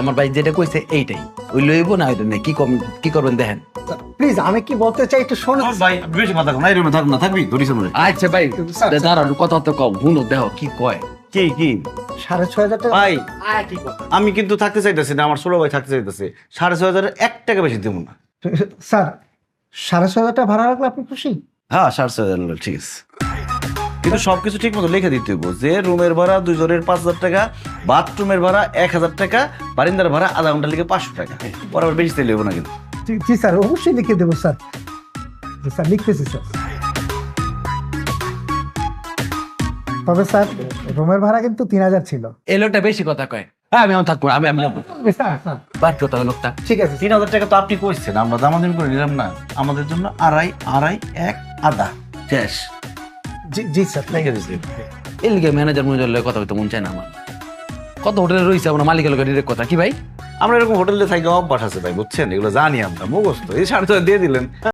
আমার ভাই যেটা কইছে এইটাই, ওই লইব না ওইটা নেই, কি করবেন দেখেন। প্লিজ আমি কি বলতে চাই একটু শোনো। ভাই বেশি কথা কম, এই রুমে থাক না, থাকবি ধরিস মনে। আচ্ছা ভাই স্যার, দাঁড়ান, কথা তো কম, শুনো দেখো কি কয়। কি কি 6,500 টাকা। ভাই আমি কিন্তু থাকতে চাইতেছি না, আমার ছোট ভাই থাকতে চাইতেছে। 6,500 1 টাকা বেশি দেবো না। স্যার 6,500 টাকা ভাড়া রাখলে আপনি খুশি? হ্যাঁ 6,500 ঠিক আছে, কিন্তু সবকিছু ঠিক মতো লিখে দিতে হইব যে রুমের ভাড়া 2 জনের 5,000 টাকা, বাথরুমের ভাড়া 1,000 টাকা, বারিন্দার ভাড়া আধা ঘন্টা লিখে 500 টাকা। বরাবর বেশি চাইলে হইব না কিন্তু। জি স্যার, অবশ্যই লিখে দেবো স্যার। জি স্যার, লিখতেছি স্যার। তবে স্যার রুমের ভাড়া কিন্তু 3,000 ছিল। এই লোকটা বেশি কথা কয়। হ্যাঁ আমি থাকবো না, আমি স্যার স্যার বাদ কথা লোকটা। ঠিক আছে। 3,000 টাকা তো আপনি কইছেন, আমরা দামাদামি করে নিলাম না। আমাদের জন্য আড়াই আড়াই 1 আধা শেষ। জি জি স্যার। লিখে দিচ্ছি। এর লিগে ম্যানেজার ম্যানেজার কথা হইতে মন চায় না আমার। কত হোটেলে রয়েছে আমার মালিকের লোকের ডিরেক্ট কথা কি ভাই। আমরা এরকম হোটেলে থাকি অভ্যাস আছে ভাই, বুঝছেন? এগুলো জানি আমরা, মুখস্থ। এই 6,500 দিয়ে দিলেন।